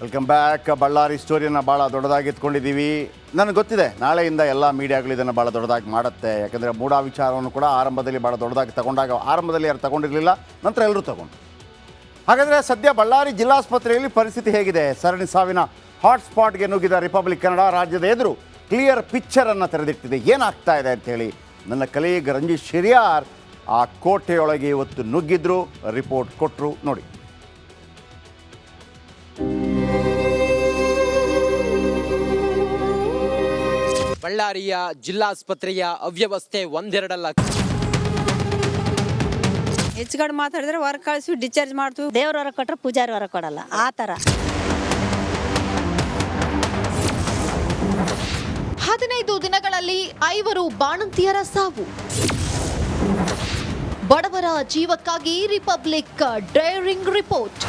Welcome back. Ballari ಸ್ಟೋರಿಯನ್ನು ಭಾಳ ದೊಡ್ಡದಾಗಿ ಎತ್ಕೊಂಡಿದ್ದೀವಿ. ನನಗೆ ಗೊತ್ತಿದೆ ನಾಳೆಯಿಂದ ಎಲ್ಲ ಮೀಡಿಯಾಗಳು ಇದನ್ನು ಭಾಳ ದೊಡ್ಡದಾಗಿ ಮಾಡುತ್ತೆ. ಯಾಕೆಂದರೆ ಮೂಢ ವಿಚಾರವನ್ನು ಕೂಡ ಆರಂಭದಲ್ಲಿ ಭಾಳ ದೊಡ್ಡದಾಗಿ ತಗೊಂಡಾಗ ಆರಂಭದಲ್ಲಿ ಯಾರು ತಗೊಂಡಿರಲಿಲ್ಲ, ನಂತರ ಎಲ್ಲರೂ ತಗೊಂಡು. ಹಾಗಾದರೆ ಸದ್ಯ ಬಳ್ಳಾರಿ ಜಿಲ್ಲಾಸ್ಪತ್ರೆಯಲ್ಲಿ ಪರಿಸ್ಥಿತಿ ಹೇಗಿದೆ? ಸರಣಿ ಸಾವಿನ ಹಾಟ್ಸ್ಪಾಟ್ಗೆ ನುಗ್ಗಿದ ರಿಪಬ್ಲಿಕ್ ಕನ್ನಡ ರಾಜ್ಯದ ಎದುರು ಕ್ಲಿಯರ್ ಪಿಕ್ಚರನ್ನು ತೆರೆದಿಟ್ಟಿದೆ. ಏನಾಗ್ತಾ ಇದೆ ಅಂಥೇಳಿ ನನ್ನ ಕಲೀಗ್ ರಂಜಿತ್ ಶಿರಿಯಾರ್ ಆ ಕೋಟೆಯೊಳಗೆ ಇವತ್ತು ನುಗ್ಗಿದ್ರು, ರಿಪೋರ್ಟ್ ಕೊಟ್ಟರು. ನೋಡಿ. ಬಳ್ಳಾರಿಯ ಜಿಲ್ಲಾಸ್ಪತ್ರೆಯ ಅವ್ಯವಸ್ಥೆ ಒಂದೆರಡಲ್ಲ. ಹೆಚ್ಚುಗಡೆ ಮಾತಾಡಿದ್ರೆ ಹೊರ ಕಳಿಸಿ ಡಿಸ್ಚಾರ್ಜ್ ಮಾಡ್ತೀವಿ. ದೇವ್ರ ಹೊರ ಕೊಟ್ಟರೆ ಪೂಜಾರಿ ಹೊರ ಕೊಡಲ್ಲ, ಆ ಥರ. 15 ದಿನಗಳಲ್ಲಿ 5 ಬಾಣಂತಿಯರ ಸಾವು. ಬಡವರ ಜೀವಕ್ಕಾಗಿ ರಿಪಬ್ಲಿಕ್ ಡೇರಿಂಗ್ ರಿಪೋರ್ಟ್.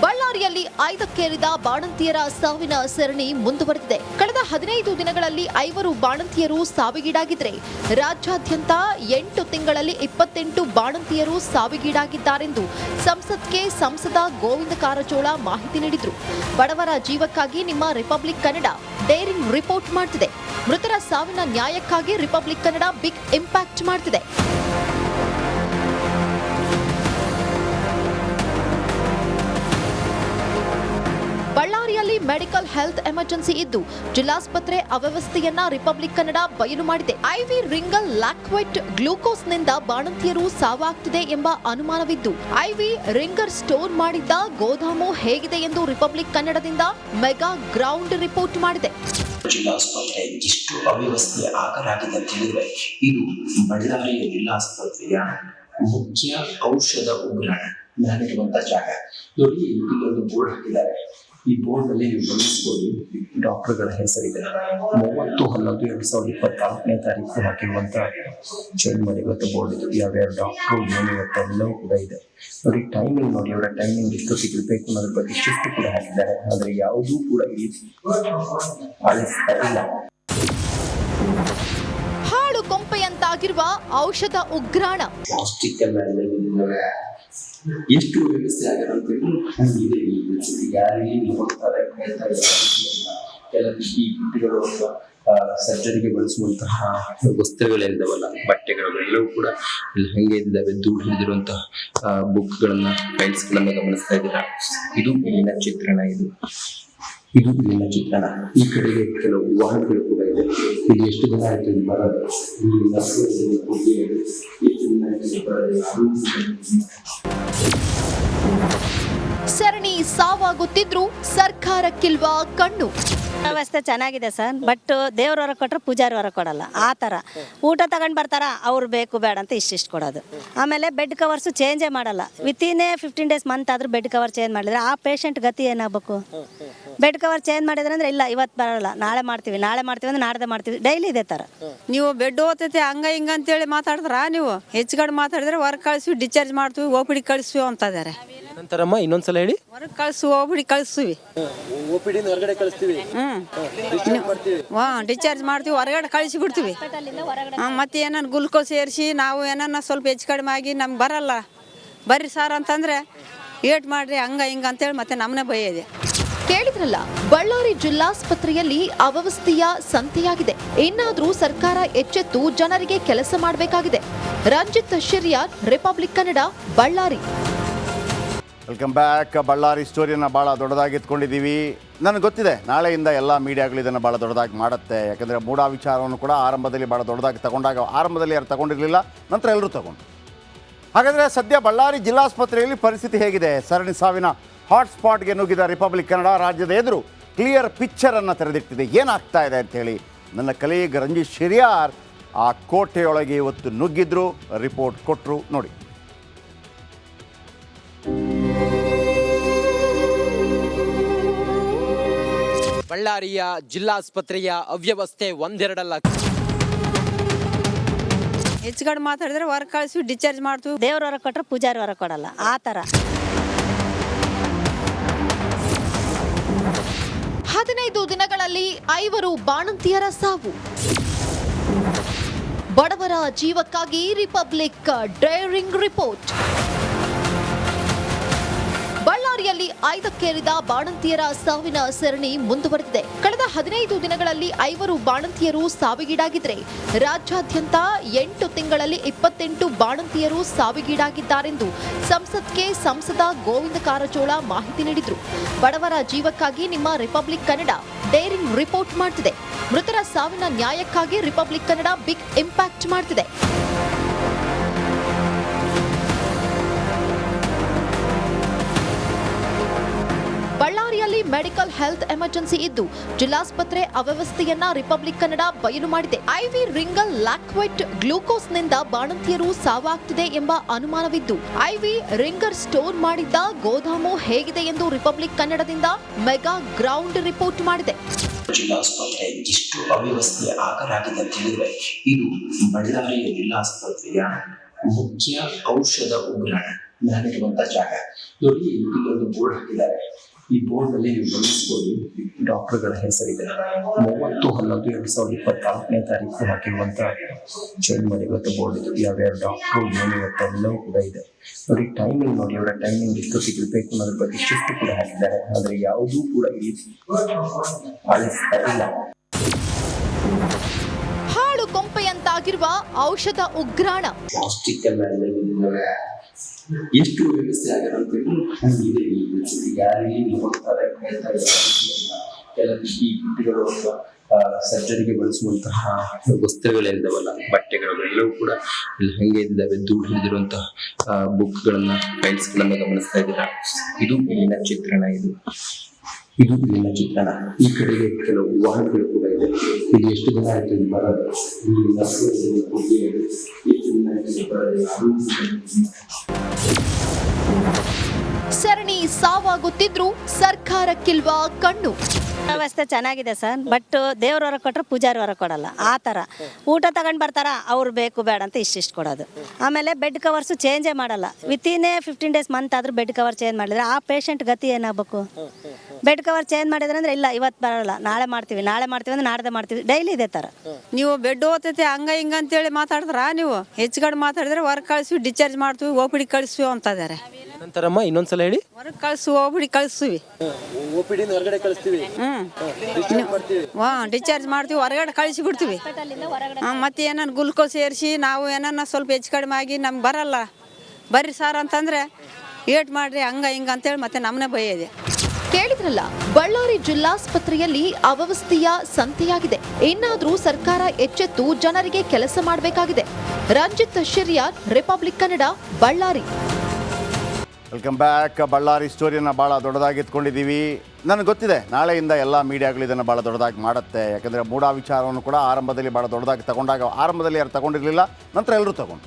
ಬಳ್ಳಾರಿಯಲ್ಲಿ 5ಕ್ಕೇರಿದ ಬಾಣಂತಿಯರ ಸಾವಿನ ಸರಣಿ ಮುಂದುವರೆದಿದೆ. ಕಳೆದ 15 ದಿನಗಳಲ್ಲಿ 5 ಬಾಣಂತಿಯರು ಸಾವಿಗೀಡಾಗಿದ್ರೆ ರಾಜ್ಯಾದ್ಯಂತ 8 ತಿಂಗಳಲ್ಲಿ 28 ಬಾಣಂತಿಯರು ಸಾವಿಗೀಡಾಗಿದ್ದಾರೆಂದು ಸಂಸದ ಗೋವಿಂದ ಕಾರಜೋಳ ಮಾಹಿತಿ ನೀಡಿದ್ರು. ಬಡವರ ಜೀವಕ್ಕಾಗಿ ನಿಮ್ಮ ರಿಪಬ್ಲಿಕ್ ಕನ್ನಡ ಡೇರಿಂಗ್ ರಿಪೋರ್ಟ್ ಮಾಡ್ತಿದೆ. ಮೃತರ ಸಾವಿನ ನ್ಯಾಯಕ್ಕಾಗಿ ರಿಪಬ್ಲಿಕ್ ಕನ್ನಡ ಬಿಗ್ ಇಂಪ್ಯಾಕ್ಟ್ ಮಾಡ್ತಿದೆ. ಬಳ್ಳಾರಿಯಲ್ಲಿ ಮೆಡಿಕಲ್ ಹೆಲ್ತ್ ಎಮರ್ಜೆನ್ಸಿ ಇದ್ದು ಜಿಲ್ಲಾಸ್ಪತ್ರೆ ಅವ್ಯವಸ್ಥೆಯನ್ನ ರಿಪಬ್ಲಿಕ್ ಕನ್ನಡ ಬಯಲು ಮಾಡಿದೆ. ಐವಿ ರಿಂಗಲ್ ಲ್ಯಾಕ್ವೈಟ್ ಗ್ಲೂಕೋಸ್ನಿಂದ ಬಾಣಂತಿಯರು ಸಾವಾಗ್ತಿದೆ ಎಂಬ ಅನುಮಾನವಿದ್ದು ಐವಿ ರಿಂಗರ್ ಸ್ಟೋರ್ ಮಾಡಿದ್ದ ಗೋದಾಮು ಹೇಗಿದೆ ಎಂದು ರಿಪಬ್ಲಿಕ್ ಕನ್ನಡದಿಂದ ಮೆಗಾ ಗ್ರೌಂಡ್ ರಿಪೋರ್ಟ್ ಮಾಡಿದೆ. ಜಿಲ್ಲಾಸ್ಪತ್ರೆ ಇಷ್ಟು ಅವ್ಯವಸ್ಥೆ ಆಗಲಾಗಿದೆ ಅಂತ ಹೇಳಿದ್ರೆ ಇದು ಬಳ್ಳಾರಿಯ ಜಿಲ್ಲಾಸ್ಪತ್ರೆಯ ಮುಖ್ಯ ಔಷಧ ಉಗ್ರಾಣ ನಾನಿರುವಂತ ಜಾಗ. ನೋಡಿ, ಇಲ್ಲೊಂದು ಬೋರ್ಡ್ ಹಾಕಿದ್ದಾರೆ. ಈ ಬೋರ್ಡ್ ನಲ್ಲಿ ನೀವು ಗಮನಿಸಬಹುದು ಡಾಕ್ಟರ್ಗಳ ಹೆಸರಿದೆ. 30/11/2024 ತಾರೀಕು ಹಾಕಿರುವಂತ ಚೇಂಜ್ ಮಾಡಿರುವಂತ ಬೋರ್ಡ್ ಇದು. ಯಾವ್ಯಾವ ಡಾಕ್ಟರ್ ಏನು ಇವತ್ತೆಲ್ಲವೂ ಕೂಡ ಇದೆ. ನೋಡಿ, ಟೈಮಿಂಗ್ ನೋಡಿ, ಅವರ ಟೈಮಿಂಗ್ ಎಷ್ಟೊತ್ತಿಗೆ ಇರಬೇಕು ಅನ್ನೋದ್ರ ಬಗ್ಗೆ ಶಿಫ್ಟ್ ಕೂಡ ಹಾಕಿದ್ದಾರೆ. ಆದ್ರೆ ಯಾವುದೂ ಕೂಡ ಈ ಪಾಲಿಸ್ತಾ ಇಲ್ಲ. ಹಾಳು ಕೊಂಪೆಯಂತಾಗಿರುವ ಔಷಧ ಉಗ್ರಾಣ. ಪ್ಲಾಸ್ಟಿಕ್ ಎಷ್ಟು ವ್ಯವಸ್ಥೆ ಆಗಿರುತ್ತೆ ಯಾರಿಗೆ ನೋಡ್ತಾರೆ ಈ ಕಿಟ್ಗಳು ಸರ್ಜರಿಗೆ ಬಳಸುವಂತಹ ವಸ್ತ್ರಗಳಿದ್ದಾವಲ್ಲ, ಬಟ್ಟೆಗಳು ಎಲ್ಲವೂ ಕೂಡ ಇಲ್ಲಿ ಹಂಗೆ ಇದ್ದಾವೆ. ಧೂಳು ಹಿಡಿದಿರುವಂತಹ ಬುಕ್ಗಳನ್ನ, ಫೈಲ್ಸ್ ಗಳನ್ನ ಗಮನಿಸ್ತಾ ಇದ್ದೀರಾ. ಇದು ಇಲ್ಲಿನ ಚಿತ್ರಣ. ಇದು ಇಲ್ಲಿನ ಚಿತ್ರಣ. ಈ ಕಡೆಗೆ ಕೆಲವು ವಾಹನಗಳು ಕೂಡ ಇದೆ. ಇದು ಎಷ್ಟು ದಿನ ಆಯ್ತು ಇಲ್ಲಿ ಬರೋದು? ಸರಣಿ ಸಾವಾಗುತ್ತಿದ್ರು ಸರ್ಕಾರಕ್ಕಿಲ್ವಾ ಕಣ್ಣು? ವ್ಯವಸ್ಥೆ ಚೆನ್ನಾಗಿದೆ ಸರ್, ಬಟ್ ದೇವ್ರ ಹೊರ ಕೊಟ್ಟರೆ ಪೂಜಾರಿ ಹೊರ ಕೊಡಲ್ಲ, ಆ ಥರ. ಊಟ ತಗೊಂಡು ಬರ್ತಾರ, ಅವ್ರು ಬೇಕು ಬೇಡ ಅಂತ ಇಷ್ಟಿಷ್ಟು ಕೊಡೋದು. ಆಮೇಲೆ ಬೆಡ್ ಕವರ್ಸು ಚೇಂಜೇ ಮಾಡಲ್ಲ. ವಿತಿನ್ 15 ಡೇಸ್ ಮಂತ್ ಆದರೂ ಬೆಡ್ ಕವರ್ ಚೇಂಜ್ ಮಾಡಿದ್ರೆ ಆ ಪೇಷಂಟ್ ಗತಿ ಏನಾಗಬೇಕು? ಬೆಡ್ ಕವರ್ ಚೇಂಜ್ ಮಾಡಿದ್ರೆ ಅಂದರೆ ಇಲ್ಲ ಇವತ್ತು ಬರಲ್ಲ, ನಾಳೆ ಮಾಡ್ತೀವಿ ಅಂದ್ರೆ ನಾಡ್ದೆ ಮಾಡ್ತೀವಿ. ಡೈಲಿ ಇದೇ ಥರ. ನೀವು ಬೆಡ್ ಓದ್ತೈತಿ ಹಂಗ ಹಿಂಗ ಅಂತೇಳಿ ಮಾತಾಡಿದ್ರ, ನೀವು ಹೆಚ್ಚುಗಡೆ ಮಾತಾಡಿದ್ರೆ ಹೊರಗೆ ಕಳಿಸಿ ಡಿಸ್ಚಾರ್ಜ್ ಮಾಡ್ತೀವಿ, ಓಪಿಡಿ ಕಳಿಸ್ತೀವಿ ಅಂತ ಇದಾರೆ. ನಂತರಮ್ಮ ಇನ್ನೊಂದ್ಸಲ ಹೇಳಿ. ಹೊರಗೆ ಕಳಿಸಿ ಓಪಿಡಿ ಕಳಿಸ್ತೀವಿ. ಹೊರಗಡೆ ಕಳಿಸ್ತೀವಿ. ಡಿಸ್ಚಾರ್ಜ್ ಮಾಡ್ತೀವಿ, ಹೊರಗಡೆ ಕಳಿಸಿ ಬಿಡ್ತೀವಿ. ಮತ್ತೆ ಏನಾನ ಗ್ಲುಕೋಸ್ ಸೇರಿಸಿ ನಾವು ಏನಾನ ಸ್ವಲ್ಪ ಹೆಚ್ಚು ಕಡಿಮೆ ಆಗಿ ನಮ್ಗೆ ಬರಲ್ಲ, ಬರ್ರಿ ಸಾರ್ ಅಂತಂದ್ರೆ ಏಟ್ ಮಾಡ್ರಿ ಹಂಗ ಹಿಂಗ ಅಂತೇಳಿ ಮತ್ತೆ ನಮ್ಮನೆ ಬೈಯದೆ. ಕೇಳಿದ್ರಲ್ಲ, ಬಳ್ಳಾರಿ ಜಿಲ್ಲಾಸ್ಪತ್ರೆಯಲ್ಲಿ ಅವ್ಯವಸ್ಥೆಯ ಸಂತೆಯಾಗಿದೆ. ಇನ್ನಾದ್ರೂ ಸರ್ಕಾರ ಎಚ್ಚೆತ್ತು ಜನರಿಗೆ ಕೆಲಸ ಮಾಡಬೇಕಾಗಿದೆ. Ranjith Shiriyar, Republic Kannada, Ballari. Welcome back. Ballari ಸ್ಟೋರಿಯನ್ನು ಭಾಳ ದೊಡ್ಡದಾಗಿ ಎತ್ಕೊಂಡಿದ್ದೀವಿ. ನನಗೆ ಗೊತ್ತಿದೆ ನಾಳೆಯಿಂದ ಎಲ್ಲ ಮೀಡಿಯಾಗಳು ಇದನ್ನು ಭಾಳ ದೊಡ್ಡದಾಗಿ ಮಾಡುತ್ತೆ. ಯಾಕೆಂದರೆ ಮೂಢ ವಿಚಾರವನ್ನು ಕೂಡ ಆರಂಭದಲ್ಲಿ ಭಾಳ ದೊಡ್ಡದಾಗಿ ತಗೊಂಡಾಗ ಆರಂಭದಲ್ಲಿ ಯಾರು ತಗೊಂಡಿರಲಿಲ್ಲ, ನಂತರ ಎಲ್ಲರೂ ತಗೊಂಡು. ಹಾಗಾದರೆ ಸದ್ಯ ಬಳ್ಳಾರಿ ಜಿಲ್ಲಾಸ್ಪತ್ರೆಯಲ್ಲಿ ಪರಿಸ್ಥಿತಿ ಹೇಗಿದೆ? ಸರಣಿ ಸಾವಿನ ಹಾಟ್ಸ್ಪಾಟ್ಗೆ ನುಗ್ಗಿದ ರಿಪಬ್ಲಿಕ್ ಕನ್ನಡ ರಾಜ್ಯದ ಎದುರು ಕ್ಲಿಯರ್ ಪಿಕ್ಚರನ್ನು ತೆರೆದಿಟ್ಟಿದೆ. ಏನಾಗ್ತಾ ಇದೆ ಅಂಥೇಳಿ ನನ್ನ ಕಲೀಗ್ ರಂಜಿತ್ ಶಿರಿಯಾರ್ ಆ ಕೋಟೆಯೊಳಗೆ ಇವತ್ತು ನುಗ್ಗಿದ್ರು, ರಿಪೋರ್ಟ್ ಕೊಟ್ಟರು. ನೋಡಿ. ಬಳ್ಳಾರಿಯ ಜಿಲ್ಲಾಸ್ಪತ್ರೆಯ ಅವ್ಯವಸ್ಥೆ ಒಂದೆರಡಲ್ಲ. ಹೆಚ್ಚುಗಡೆ ಮಾತಾಡಿದ್ರೆ ಹೊರ ಕಳಿಸಿ ಡಿಸ್ಚಾರ್ಜ್ ಮಾಡ್ತೀವಿ. ದೇವ್ರ ಹೊರ ಕೊಟ್ಟರೆ ಪೂಜಾರಿ ಹೊರ ಕೊಡಲ್ಲ, ಆ ಥರ. 15 ದಿನಗಳಲ್ಲಿ 5 ಬಾಣಂತಿಯರ ಸಾವು. ಬಡವರ ಜೀವಕ್ಕಾಗಿ ರಿಪಬ್ಲಿಕ್ ಡೇರಿಂಗ್ ರಿಪೋರ್ಟ್. ಬಳ್ಳಾರಿಯಲ್ಲಿ ಬಳ್ಳಾರಿಯಲ್ಲಿ 5ಕ್ಕೇರಿದ ಬಾಣಂತಿಯರ ಸಾವಿನ ಸರಣಿ ಮುಂದುವರೆದಿದೆ. ಕಳೆದ 15 ದಿನಗಳಲ್ಲಿ 5 ಬಾಣಂತಿಯರು ಸಾವಿಗೀಡಾಗಿದ್ರೆ ರಾಜ್ಯಾದ್ಯಂತ 8 ತಿಂಗಳಲ್ಲಿ 28 ಬಾಣಂತಿಯರು ಸಾವಿಗೀಡಾಗಿದ್ದಾರೆಂದು ಸಂಸದ ಗೋವಿಂದ ಕಾರಜೋಳ ಮಾಹಿತಿ ನೀಡಿದ್ರು. ಬಡವರ ಜೀವಕ್ಕಾಗಿ ನಿಮ್ಮ ರಿಪಬ್ಲಿಕ್ ಕನ್ನಡ ಡೇರಿಂಗ್ ರಿಪೋರ್ಟ್ ಮಾಡ್ತಿದೆ. ಮೃತರ ಸಾವಿನ ನ್ಯಾಯಕ್ಕಾಗಿ ರಿಪಬ್ಲಿಕ್ ಕನ್ನಡ ಬಿಗ್ ಇಂಪ್ಯಾಕ್ಟ್ ಮಾಡ್ತಿದೆ. ಬಳ್ಳಾರಿಯಲ್ಲಿ ಮೆಡಿಕಲ್ ಹೆಲ್ತ್ ಎಮರ್ಜೆನ್ಸಿ ಇದ್ದು ಜಿಲ್ಲಾಸ್ಪತ್ರೆ ಅವ್ಯವಸ್ಥೆಯನ್ನ ರಿಪಬ್ಲಿಕ್ ಕನ್ನಡ ಬಯಲು ಮಾಡಿದೆ. ಐವಿ ರಿಂಗಲ್ ಲ್ಯಾಕ್ವೈಟ್ ಗ್ಲೂಕೋಸ್ನಿಂದ ಬಾಣಂತಿಯರು ಸಾವಾಗ್ತಿದೆ ಎಂಬ ಅನುಮಾನವಿದ್ದು ಐವಿ ರಿಂಗರ್ ಸ್ಟೋರ್ ಮಾಡಿದ್ದ ಗೋದಾಮು ಹೇಗಿದೆ ಎಂದು ರಿಪಬ್ಲಿಕ್ ಕನ್ನಡದಿಂದ ಮೆಗಾ ಗ್ರೌಂಡ್ ರಿಪೋರ್ಟ್ ಮಾಡಿದೆ. ಜಿಲ್ಲಾಸ್ಪತ್ರೆ ಎಷ್ಟು ಅವ್ಯವಸ್ಥೆ ಆಗಲಾಗಿದೆ ಅಂತ ಹೇಳಿದ್ರೆ ಇದು ಬಳ್ಳಾರಿಯ ಜಿಲ್ಲಾಸ್ಪತ್ರೆಯ ಮುಖ್ಯ ಔಷಧ ಉಗ್ರಾಣ ನಾನಿರುವಂತಹ ಜಾಗ. ನೋಡಿ, ಇಲ್ಲೊಂದು ಬೋರ್ಡ್ ಹಾಕಿದ್ದಾರೆ. ಈ ಬೋರ್ಡ್ ನಲ್ಲಿ ನೀವು ಗಮನಿಸಬಹುದು ಡಾಕ್ಟರ್ಗಳ ಹೆಸರಿದೆ. 30/11/2024 ತಾರೀಕು ಹಾಕಿರುವಂತ ಚೇಂಜ್ ಮಾಡಿರುವಂತ ಬೋರ್ಡ್ ಇದು. ಯಾವ್ಯಾವ ಡಾಕ್ಟರ್ ಏನು ಎಲ್ಲವೂ ಕೂಡ ಇದೆ. ನೋಡಿ, ಟೈಮಿಂಗ್ ನೋಡಿ, ಅವರ ಟೈಮಿಂಗ್ ಎಷ್ಟೊತ್ತಿಗೆ ಇರಬೇಕು ಅನ್ನೋದ್ರ ಬಗ್ಗೆ ಶಿಫ್ಟ್ ಕೂಡ ಹಾಕಿದ್ದಾರೆ. ಆದ್ರೆ ಯಾವುದೂ ಕೂಡ ಪಾಲಿಸ್ತಾ ಇಲ್ಲ. ಹಾಳು ಕೊಂಪೆಯಂತಾಗಿರುವ ಔಷಧ ಉಗ್ರಾಣ. ಪ್ಲಾಸ್ಟಿಕ್ ಎಷ್ಟು ವ್ಯವಸ್ಥೆ ಆಗಿರೋದು ಯಾರಿಗೆ ನೋಡ್ತಾರೆ. ಕೆಲವು ಈ ಬುಟ್ಟಿಗಳು ಸರ್ಜರಿಗೆ ಬಳಸುವಂತಹ ವಸ್ತುಗಳಿದ್ದಾವಲ್ಲ, ಬಟ್ಟೆಗಳು ಎಲ್ಲವೂ ಕೂಡ ಇಲ್ಲಿ ಹಂಗೆ ಇದ್ದಾವೆ. ಧೂಳು ಹಿಡಿದಿರುವಂತಹ ಬುಕ್ಗಳನ್ನ, ಫೈಲ್ಸ್ ಗಳನ್ನ ಗಮನಿಸ್ತಾ ಇದ್ದೀರಾ. ಇದು ಇಲ್ಲಿನ ಚಿತ್ರಣ. ಇದು ಇಲ್ಲಿನ ಚಿತ್ರಣ. ಈ ಕಡೆಗೆ ಕೆಲವು ವಾಹನಗಳು ಕೂಡ ಇದೆ. ಇಲ್ಲಿ ಎಷ್ಟು ದಿನ ಆಯ್ತು ಇದು ಬರೋದು. ಸರಣಿ ಸಾವಾಗುತ್ತಿದ್ರು ಸರ್ಕಾರಕ್ಕಿಲ್ವಾ ಕಣ್ಣು? ವ್ಯವಸ್ಥೆ ಚೆನ್ನಾಗಿದೆ ಸರ್, ಬಟ್ ದೇವ್ರ ಹೊರ ಕೊಟ್ಟರೆ ಪೂಜಾರಿ ಹೊರ ಕೊಡಲ್ಲ. ಆ ಥರ ಊಟ ತಗೊಂಡು ಬರ್ತಾರ, ಅವ್ರು ಬೇಕು ಬೇಡ ಅಂತ ಇಷ್ಟಿಷ್ಟು ಕೊಡೋದು. ಆಮೇಲೆ ಬೆಡ್ ಕವರ್ಸು ಚೇಂಜೇ ಮಾಡಲ್ಲ. ವಿತಿನ್ 15 ಡೇಸ್ ಮಂತ್ ಆದರೂ ಬೆಡ್ ಕವರ್ ಚೇಂಜ್ ಮಾಡಿದ್ರೆ ಆ ಪೇಷಂಟ್ ಗತಿ ಏನಾಗಬೇಕು? ಬೆಡ್ ಕವರ್ ಚೇಂಜ್ ಮಾಡಿದ್ರೆ ಅಂದರೆ ಇಲ್ಲ ಇವತ್ತು ಬರಲ್ಲ, ನಾಳೆ ಮಾಡ್ತೀವಿ ಅಂದ್ರೆ ನಾಡ್ದೆ ಮಾಡ್ತೀವಿ. ಡೈಲಿ ಇದೇ ಥರ. ನೀವು ಬೆಡ್ ಓದ್ತೈತೆ ಹಂಗ ಹಿಂಗ ಅಂತೇಳಿ ಮಾತಾಡಿದ್ರ, ನೀವು ಹೆಚ್ಚುಗಡೆ ಮಾತಾಡಿದ್ರೆ ಹೊರಗೆ ಕಳಿಸ್ವಿ, ಡಿಸ್ಚಾರ್ಜ್ ಮಾಡ್ತೀವಿ, ಓಪಿಡಿ ಕಳಿಸ್ವಿ ಅಂತ ಇದಾರೆ. ನಂತರಮ್ಮ ಇನ್ನೊಂದ್ಸಲ ಹೇಳಿ. ಹೊರಗೆ ಕಳಿಸ್ವಿ, ಓಪಿಡಿ ಕಳಿಸ್ತೀವಿ. ಓಪಿಡಿ ಹೊರಗಡೆ ಕಳಿಸ್ತೀವಿ. ಡಿಸ್ಚಾರ್ಜ್ ಮಾಡ್ತೀವಿ, ಹೊರಗಡೆ ಕಳಿಸಿ ಬಿಡ್ತೀವಿ. ಮತ್ತೆ ಏನಾನ ಗ್ಲುಕೋಸ್ ಏರಿಸಿ ನಾವು ಏನಾನ ಸ್ವಲ್ಪ ಹೆಚ್ಚು ಕಡಿಮೆ ಆಗಿ ನಮ್ಗೆ ಬರಲ್ಲ, ಬರ್ರಿ ಸಾರ್ ಅಂತಂದ್ರೆ ಏಟ್ ಮಾಡ್ರಿ ಹಂಗ ಹಿಂಗ ಅಂತೇಳಿ ಮತ್ತೆ ನಮ್ಮನೆ ಬೈಯದೆ. ಕೇಳಿದ್ರಲ್ಲ, ಬಳ್ಳಾರಿ ಜಿಲ್ಲಾಸ್ಪತ್ರೆಯಲ್ಲಿ ಅವ್ಯವಸ್ಥೆಯ ಸಂತೆಯಾಗಿದೆ. ಇನ್ನಾದ್ರೂ ಸರ್ಕಾರ ಎಚ್ಚೆತ್ತು ಜನರಿಗೆ ಕೆಲಸ ಮಾಡಬೇಕಾಗಿದೆ. Ranjith Shiryar, Republic Kannada, Ballari. Welcome back. Ballari ಸ್ಟೋರಿಯನ್ನು ಭಾಳ ದೊಡ್ಡದಾಗಿ ಎತ್ಕೊಂಡಿದ್ದೀವಿ. ನನಗೆ ಗೊತ್ತಿದೆ ನಾಳೆಯಿಂದ ಎಲ್ಲ ಮೀಡಿಯಾಗಳು ಇದನ್ನು ಭಾಳ ದೊಡ್ಡದಾಗಿ ಮಾಡುತ್ತೆ. ಯಾಕಂದರೆ ಮೂಢ ವಿಚಾರವನ್ನು ಕೂಡ ಆರಂಭದಲ್ಲಿ ಭಾಳ ದೊಡ್ಡದಾಗಿ ತಗೊಂಡಾಗ ಆರಂಭದಲ್ಲಿ ಯಾರು ತಗೊಂಡಿರಲಿಲ್ಲ, ನಂತರ ಎಲ್ಲರೂ ತಗೊಂಡು.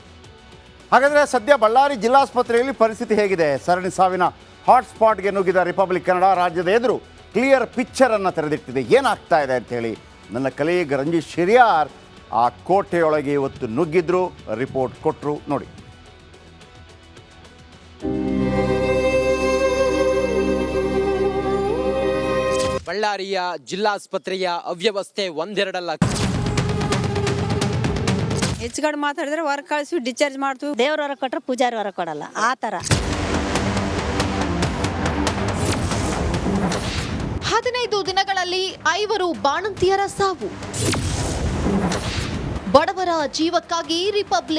ಹಾಗಾದರೆ ಸದ್ಯ ಬಳ್ಳಾರಿ ಜಿಲ್ಲಾಸ್ಪತ್ರೆಯಲ್ಲಿ ಪರಿಸ್ಥಿತಿ ಹೇಗಿದೆ? ಸರಣಿ ಸಾವಿನ ಹಾಟ್ಸ್ಪಾಟ್ಗೆ ನುಗ್ಗಿದ ರಿಪಬ್ಲಿಕ್ ಕನ್ನಡ ರಾಜ್ಯದ ಎದುರು ಕ್ಲಿಯರ್ ಪಿಕ್ಚರನ್ನು ತೆರೆದಿಟ್ಟಿದೆ. ಏನಾಗ್ತಾ ಇದೆ ಅಂಥೇಳಿ ನನ್ನ ಕಲೀಗ್ ರಂಜಿತ್ ಶಿರ್ಯಾರ್ ಆ ಕೋಟೆಯೊಳಗೆ ಇವತ್ತು ನುಗ್ಗಿದ್ರು, ರಿಪೋರ್ಟ್ ಕೊಟ್ಟರು. ನೋಡಿ. ಬಳ್ಳಾರಿಯ ಜಿಲ್ಲಾಸ್ಪತ್ರೆಯ ಅವ್ಯವಸ್ಥೆ ಒಂದೆರಡಲ್ಲ. ಹೆಚ್ಚುಗಡೆ ಮಾತಾಡಿದ್ರೆ ಹೊರಗೆ ಕಳಿಸ್ವಿ, ಡಿಸ್ಚಾರ್ಜ್ ಮಾಡ್ತೀವಿ. ದೇವ್ರ ಹೊರ ಕೊಟ್ಟರೆ ಪೂಜಾರಿ ಹೊರ ಕೊಡಲ್ಲ. ಆ ಥರ. 15 ದಿನಗಳಲ್ಲಿ 5 ಬಾಣಂತಿಯರ ಸಾವು. ಬಡವರ ಜೀವಕ್ಕಾಗಿ ರಿಪಬ್ಲಿಕ್